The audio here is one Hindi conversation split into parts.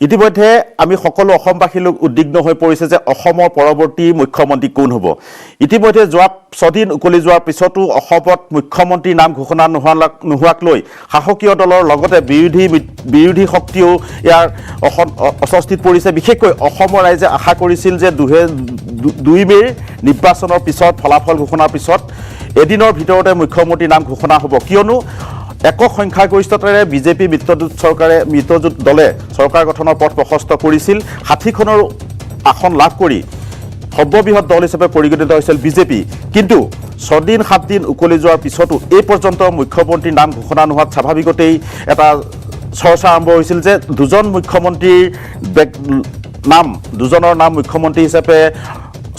ইতিমধ্যে আমি সকলো অসমবাসী লোক উদ্বিগ্ন হৈ পৰিছে যে অসমৰ পৰৱৰ্তী মুখ্যমন্ত্ৰী কোন হ'ব। ইতিমধ্যে যোৱা 6 দিন উকলি যোৱাৰ পিছতো অসমত মুখ্যমন্ত্ৰীৰ নাম ঘোষণা নোহোৱাক লৈ শাসকীয় দলৰ লগতে বিৰোধী শক্তিও ইয়াৰ অস্বস্তিত পৰিছে। বিশেষকৈ অসমৰ ৰাইজে আশা কৰিছিল যে 2 মে'ৰ নিৰ্বাচনৰ পিছত ফলাফল ঘোষণাৰ পিছত এদিনৰ ভিতৰতে মুখ্যমন্ত্ৰীৰ নাম ঘোষণা হ'ব, কিয়নো একক সংখ্যাগৰিষ্ঠতাৰে বিজেপি মিত্ৰজোঁট দলে চৰকাৰ গঠনৰ পথ প্ৰশস্ত কৰিছিল। 60খনৰ আসন লাভ কৰি সৰ্ববৃহৎ দল হিচাপে পৰিগণিত হৈছিল বিজেপি। কিন্তু 6 দিন 7 দিন উকলি যোৱাৰ পিছতো এই পৰ্যন্ত মুখ্যমন্ত্ৰীৰ নাম ঘোষণা নোহোৱাত স্বাভাৱিকতেই এটা চৰ্চা আৰম্ভ হৈছিল যে দুজনৰ নাম মুখ্যমন্ত্ৰী হিচাপে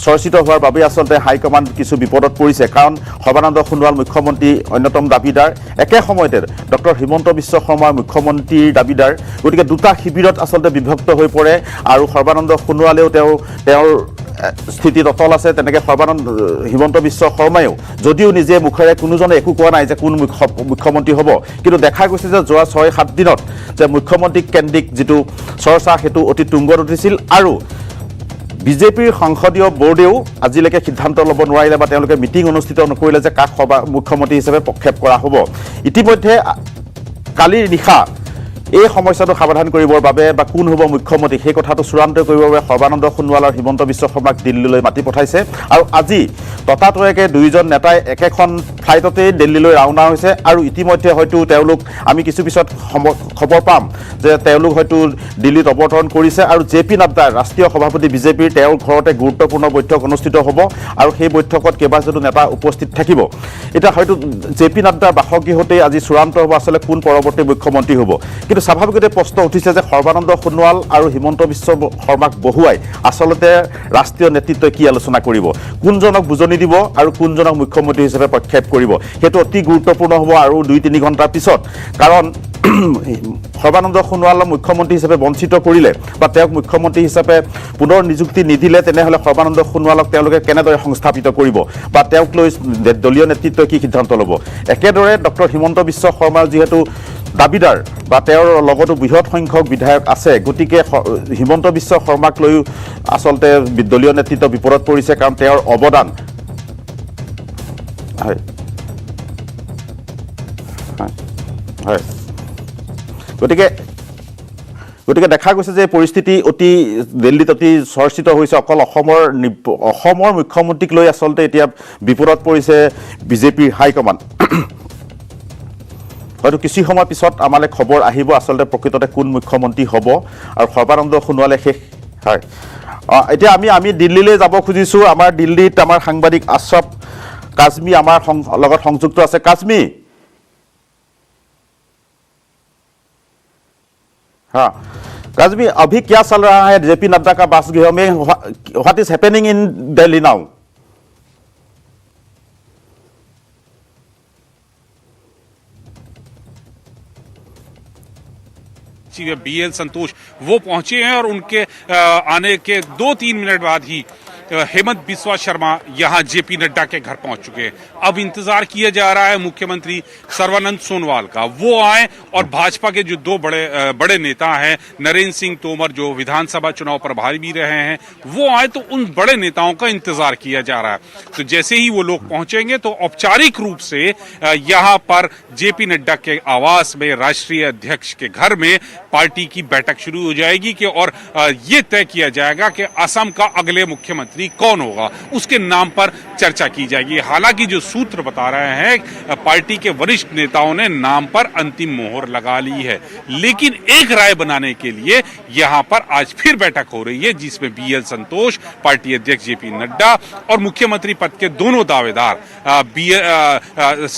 চৰ্চিত হোৱাৰ বাবে আচলতে হাইকমাণ্ড কিছু বিপদত পৰিছে। কাৰণ সৰ্বানন্দ সোণোৱাল মুখ্যমন্ত্ৰী অন্যতম দাবীদাৰ, একে সময়তে ডক্টৰ হিমন্ত বিশ্ব শৰ্মা মুখ্যমন্ত্ৰীৰ দাবীদাৰ। গতিকে দুটা শিবিৰত আচলতে বিভক্ত হৈ পৰে আৰু সৰ্বানন্দ সোণোৱালেও তেওঁৰ স্থিতিত অটল আছে। তেনেকৈ হিমন্ত বিশ্ব শৰ্মায়ো যদিও নিজে মুখেৰে কোনোজনে একো কোৱা নাই যে কোন মুখ্যমন্ত্ৰী হ'ব, কিন্তু দেখা গৈছে যে যোৱা 6-7 দিনত যে মুখ্যমন্ত্ৰী কেন্দ্ৰিক যিটো চৰ্চা সেইটো অতি তুংগত উঠিছিল। আৰু বিজেপিৰ সংসদীয় বোৰ্ডেও আজিলৈকে সিদ্ধান্ত ল'ব নোৱাৰিলে বা তেওঁলোকে মিটিং অনুষ্ঠিত নকৰিলে যে কাক মুখ্যমন্ত্ৰী হিচাপে প্ৰক্ষেপ কৰা হ'ব। ইতিমধ্যে কালিৰ নিশা এই সমস্যাটো সমাধান কৰিবৰ বাবে বা কোন হ'ব মুখ্যমন্ত্ৰী সেই কথাটো চূড়ান্ত কৰিবৰ বাবে সৰ্বানন্দ সোণোৱাল আৰু হিমন্ত বিশ্ব শৰ্মাক দিল্লীলৈ মাতি পঠাইছে। আৰু আজি ততাতৈয়াকৈ দুয়োজন নেতাই একেখন ফ্লাইটতেই দিল্লীলৈ ৰাওনা হৈছে। আৰু ইতিমধ্যে হয়তো তেওঁলোক আমি কিছু পিছত খবৰ পাম যে তেওঁলোক হয়তো দিল্লীত অৱতৰণ কৰিছে। আৰু জে.পি. নাড্ডাৰ ৰাষ্ট্ৰীয় সভাপতি বিজেপিৰ তেওঁৰ ঘৰতে গুৰুত্বপূৰ্ণ বৈঠক অনুষ্ঠিত হ'ব আৰু সেই বৈঠকত কেইবাজনো নেতা উপস্থিত থাকিব। এতিয়া হয়তো জে.পি. নাড্ডাৰ বাসগৃহতেই আজি চূড়ান্ত হ'ব আচলতে কোন পৰৱৰ্তী মুখ্যমন্ত্ৰী হ'ব। কিন্তু স্বাভাৱিকতে প্ৰশ্ন উঠিছে যে সৰ্বানন্দ সোণোৱাল আৰু হিমন্ত বিশ্ব শৰ্মাক বহুৱাই আচলতে ৰাষ্ট্ৰীয় নেতৃত্বই কি আলোচনা কৰিব, কোনজনক বুজনি দিব আৰু কোনজনক মুখ্যমন্ত্ৰী হিচাপে প্ৰক্ষেপ কৰিব, সেইটো অতি গুৰুত্বপূৰ্ণ হ'ব আৰু 2-3 ঘণ্টাৰ পিছত। কাৰণ সৰ্বানন্দ সোণোৱালক মুখ্যমন্ত্ৰী হিচাপে বঞ্চিত কৰিলে বা তেওঁক মুখ্যমন্ত্ৰী হিচাপে পুনৰ নিযুক্তি নিদিলে তেনেহ'লে সৰ্বানন্দ সোণোৱালক তেওঁলোকে কেনেদৰে সংস্থাপিত কৰিব বা তেওঁক লৈ দলীয় নেতৃত্বই কি সিদ্ধান্ত ল'ব। একেদৰে ডক্টৰ হিমন্ত বিশ্ব শৰ্মাৰ যিহেতু দাবীদাৰ বা তেওঁৰ লগতো বৃহৎ সংখ্যক বিধায়ক আছে, গতিকে হিমন্ত বিশ্ব শৰ্মাক লৈও আচলতে দলীয় নেতৃত্ব বিপদত পৰিছে। কাৰণ তেওঁৰ অৱদান হয় গতিকে দেখা গৈছে যে পৰিস্থিতি দিল্লীত অতি চৰ্চিত হৈছে। অকল অসমৰ মুখ্যমন্ত্ৰীক লৈ আচলতে এতিয়া বিপদত পৰিছে বিজেপিৰ হাইকমাণ্ড। হয়তো কিছু সময় পিছত আমালৈ খবৰ আহিব আচলতে প্ৰকৃততে কোন মুখ্যমন্ত্ৰী হ'ব। আৰু সৰ্বানন্দ সোণোৱালে হয় এতিয়া আমি দিল্লীলৈ যাব খুজিছোঁ। আমাৰ দিল্লীত আমাৰ সাংবাদিক আশ্ৰফ কাজমি আমাৰ লগত সংযুক্ত আছে। কাজমি, हाँ काजमी, अभी क्या चल रहा है जेपी नड्डा का बासगृह में, what is happening in Delhi now? BL संतोष वो पहुंचे हैं और उनके आने के 2-3 मिनट बाद ही हेमंत बिस्वा शर्मा यहां जेपी नड्डा के घर पहुंच चुके हैं। अब इंतजार किया जा रहा है मुख्यमंत्री सर्बानंद सोनोवाल का, वो आए और भाजपा के जो 2 बड़े नेता हैं, नरेंद्र सिंह तोमर जो विधानसभा चुनाव प्रभारी भी रहे हैं, वो आए तो उन बड़े नेताओं का इंतजार किया जा रहा है। तो जैसे ही वो लोग पहुंचेंगे तो औपचारिक रूप से यहां पर जेपी नड्डा के आवास में राष्ट्रीय अध्यक्ष के घर में पार्टी की बैठक शुरू हो जाएगी कि और ये तय किया जाएगा कि असम का अगले मुख्यमंत्री कौन होगा, उसके नाम पर चर्चा की जाएगी। हालांकि जो सूत्र बता रहे हैं पार्टी के वरिष्ठ नेताओं ने नाम पर अंतिम मोहर लगा ली है, लेकिन एक राय बनाने के लिए यहां पर आज फिर बैठक हो रही है जिसमें BL संतोष, पार्टी अध्यक्ष जेपी नड्डा और मुख्यमंत्री पद के दोनों दावेदार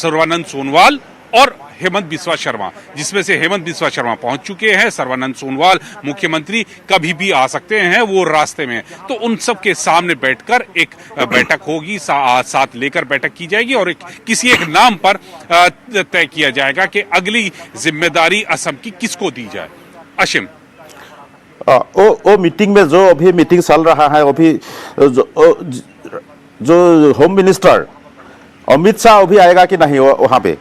सर्बानंद सोनोवाल और हेमंत बिस्वा शर्मा, जिसमें से हेमंत बिस्वा शर्मा पहुंच चुके हैं। सर्बानंद सोनोवाल मुख्यमंत्री कभी भी आ सकते हैं, वो रास्ते में। तो उन सब के सामने बैठकर एक बैठक होगी, साथ लेकर बैठक की जाएगी और किसी एक नाम पर तय किया जाएगा कि अगली जिम्मेदारी असम की किसको दी जाए। अशिम, वो मीटिंग में जो अभी मीटिंग चल रहा है, अभी जो होम मिनिस्टर अमित शाह अभी आएगा कि नहीं वहाँ पे?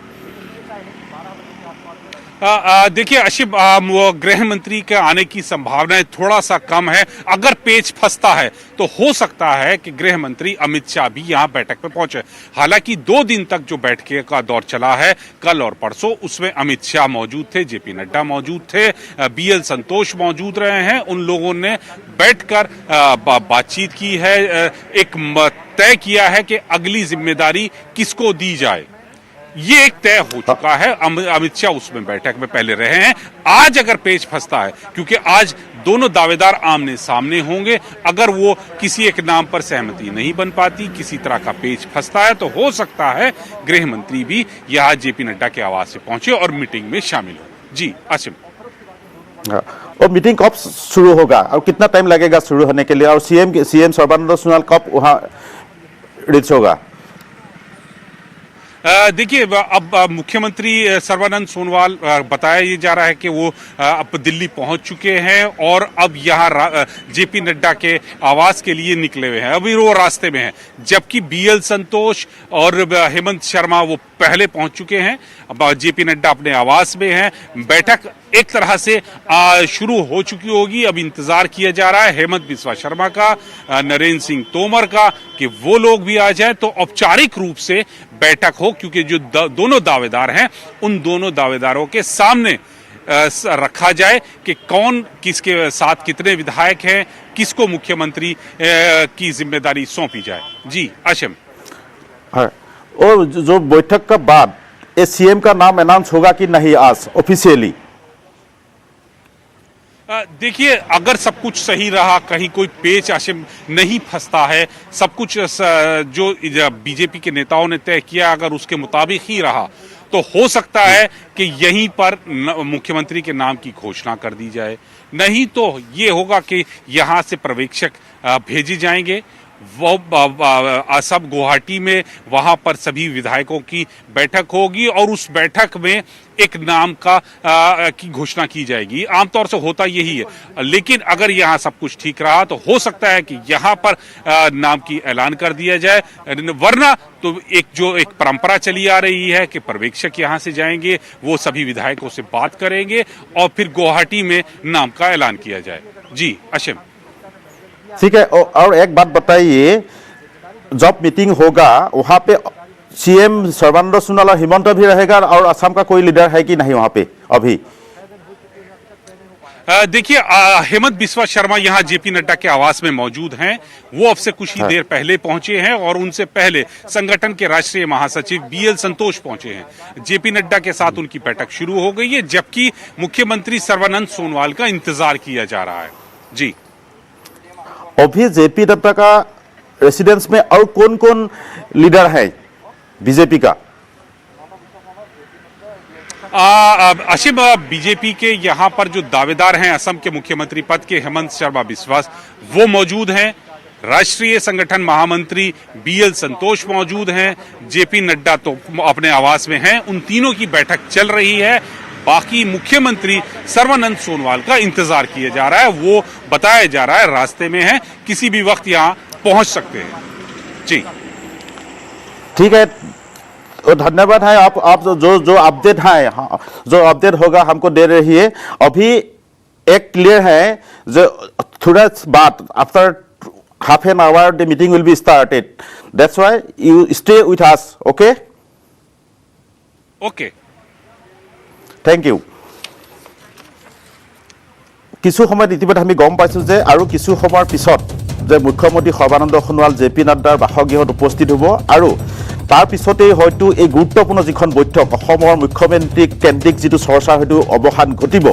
देखिए आशिफ, वो गृह मंत्री के आने की संभावनाएं थोड़ा सा कम है। अगर पेच फंसता है तो हो सकता है कि गृह मंत्री अमित शाह भी यहां बैठक में पहुंचे। हालांकि 2 दिन तक जो बैठक का दौर चला है, कल और परसों, उसमें अमित शाह मौजूद थे, जेपी नड्डा मौजूद थे, बीएल संतोष मौजूद रहे हैं। उन लोगों ने बैठकर बातचीत की है, एक तय किया है कि अगली जिम्मेदारी किसको दी जाए। ये एक तय हो चुका है। अमित शाह उसमें बैठक में पहले रहे हैं। आज अगर पेच फंसता है, क्योंकि आज दोनों दावेदार आमने सामने होंगे, अगर वो किसी एक नाम पर सहमति नहीं बन पाती, किसी तरह का पेच फंसता है, तो हो सकता है गृह मंत्री भी यहां जेपी नड्डा के आवास से पहुंचे और मीटिंग में शामिल हो। जी आसिम। और मीटिंग कब शुरू होगा और कितना टाइम लगेगा शुरू होने के लिए, और सीएम सर्बानंद सोनोवाल कब वहां रीच होगा? देखिए, अब मुख्यमंत्री सर्बानंद सोनोवाल, बताया ये जा रहा है कि वो अब दिल्ली पहुंच चुके हैं और अब यहाँ जेपी नड्डा के आवास के लिए निकले हुए हैं। अभी वो रास्ते में हैं, जबकि बीएल संतोष और हेमंत शर्मा वो पहले पहुंच चुके हैं। अब जेपी नड्डा अपने आवास में हैं। बैठक एक तरह से शुरू हो चुकी होगी। अब इंतजार किया जा रहा है हेमंत बिस्वा शर्मा का, नरेंद्र सिंह तोमर का, कि वो लोग भी आ जाएं तो औपचारिक रूप से बैठक हो, क्योंकि जो दोनों दावेदार हैं, उन दोनों दावेदारों के सामने रखा जाए कि कौन किसके साथ कितने विधायक हैं, किसको मुख्यमंत्री की जिम्मेदारी सौंपी जाए। जी आशिम। और जो बैठक का बाद सीएम का नाम अनाउंस होगा कि नहीं आज ऑफिशियली? देखिए, अगर सब कुछ सही रहा, कहीं कोई पेच आशिम नहीं फंसता है, सब कुछ जो बीजेपी के नेताओं ने तय किया अगर उसके मुताबिक ही रहा, तो हो सकता है कि यहीं पर मुख्यमंत्री के नाम की घोषणा कर दी जाए। नहीं तो ये होगा कि यहां से पर्यवेक्षक भेजे जाएंगे। वो सब गुवाहाटी में, वहां पर सभी विधायकों की बैठक होगी और उस बैठक में एक नाम की घोषणा की जाएगी। आमतौर से होता यही है, लेकिन अगर यहाँ सब कुछ ठीक रहा तो हो सकता है कि यहाँ पर नाम की ऐलान कर दिया जाए। वरना तो एक परंपरा चली आ रही है कि पर्यवेक्षक यहाँ से जाएंगे, वो सभी विधायकों से बात करेंगे और फिर गुवाहाटी में नाम का ऐलान किया जाए। जी अशिम। ठीक है। और एक बात बताइए, जब मीटिंग होगा वहां पे सीएम सर्बानंद सोनोवाल और हिमंत भी रहेगा, और असम का कोई लीडर है कि नहीं वहां पे अभी? देखिए, हेमंत बिस्वा शर्मा यहाँ जेपी नड्डा के आवास में मौजूद हैं। वो अब से कुछ ही देर पहले पहुंचे हैं और उनसे पहले संगठन के राष्ट्रीय महासचिव बीएल संतोष पहुंचे हैं। जेपी नड्डा के साथ उनकी बैठक शुरू हो गई है, जबकि मुख्यमंत्री सर्बानंद सोनोवाल का इंतजार किया जा रहा है। जी। अभी जेपी नड्डा का रेसिडेंस में और कौन कौन लीडर है बीजेपी का? अशिम, बीजेपी के यहाँ पर जो दावेदार हैं असम के मुख्यमंत्री पद के, हेमंत शर्मा बिस्वास, वो मौजूद हैं। राष्ट्रीय संगठन महामंत्री बीएल संतोष मौजूद हैं। जेपी नड्डा तो अपने आवास में हैं। उन तीनों की बैठक चल रही है। बाकी मुख्यमंत्री सर्बानंद सोनोवाल का इंतजार किया जा रहा है। वो बताया जा रहा है रास्ते में है, किसी भी वक्त यहाँ पहुंच सकते हैं। जी ठीक है, तो धन्यवाद है। आप जो अपडेट है, जो अपडेट होगा हमको दे रही है। अभी एक क्लियर है, जो थोड़ा बाद after half an hour the meeting will be started. That's why you stay with us, okay? Okay. Thank you. কিছু সময়ত ইতিমধ্যে আমি গম পাইছো যে আৰু কিছু সময়ৰ পিছত যে মুখ্যমন্ত্ৰী সৰ্বানন্দ সোণোৱাল জেপি নাড্ডাৰ বাসগৃহত উপস্থিত হ'ব, আৰু তাৰ পিছতেই হয়তো এই গুৰুত্বপূৰ্ণ যিখন বৈঠক অসমৰ মুখ্যমন্ত্ৰী কেন্দ্ৰিক যিটো চৰ্চা হয়তো অৱসান ঘটিব।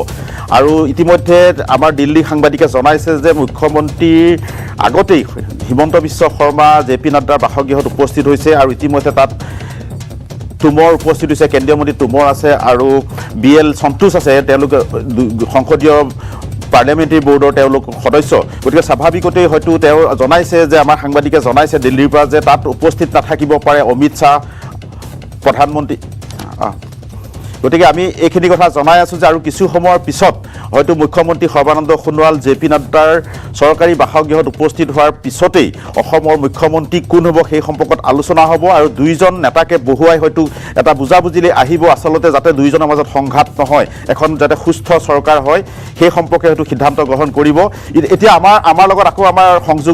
আৰু ইতিমধ্যে আমাৰ দিল্লী সাংবাদিকে জনাইছে যে মুখ্যমন্ত্ৰীৰ আগতেই হিমন্ত বিশ্ব শৰ্মা জেপি নাড্ডাৰ বাসগৃহত উপস্থিত হৈছে, আৰু ইতিমধ্যে তাত তুমৰ উপস্থিত হৈছে, কেন্দ্ৰীয় মন্ত্ৰী তুমৰ আছে আৰু বিএল সন্তোষ আছে, তেওঁলোক সংসদীয় পাৰ্লিয়ামেণ্টাৰী বোৰ্ডৰ তেওঁলোক সদস্য। গতিকে স্বাভাৱিকতেই হয়তো তেওঁ জনাইছে যে, আমাৰ সাংবাদিকে জনাইছে দিল্লীৰ পৰা, যে তাত উপস্থিত নাথাকিব পাৰে অমিত শ্বাহ প্ৰধানমন্ত্ৰী। গতিকে আমি এইখিনি কথা জনাই আছোঁ যে আৰু কিছু সময়ৰ পিছত হয়তো মুখ্যমন্ত্ৰী সৰ্বানন্দ সোণোৱাল জে পি নাড্ডাৰ চৰকাৰী বাসগৃহত উপস্থিত হোৱাৰ পিছতেই অসমৰ মুখ্যমন্ত্ৰী কোন হ'ব সেই সম্পৰ্কত আলোচনা হ'ব আৰু দুইজন নেতাকে বহুৱাই হয়তো এটা বুজাবুজিলৈ আহিব আচলতে যাতে দুইজনৰ মাজত সংঘাত নহয় এখন যাতে সুস্থ চৰকাৰ হয় সেই সম্পৰ্কে হয়তো সিদ্ধান্ত গ্ৰহণ কৰিব এতিয়া আমাৰ লগত আকৌ আমাৰ সংযোগ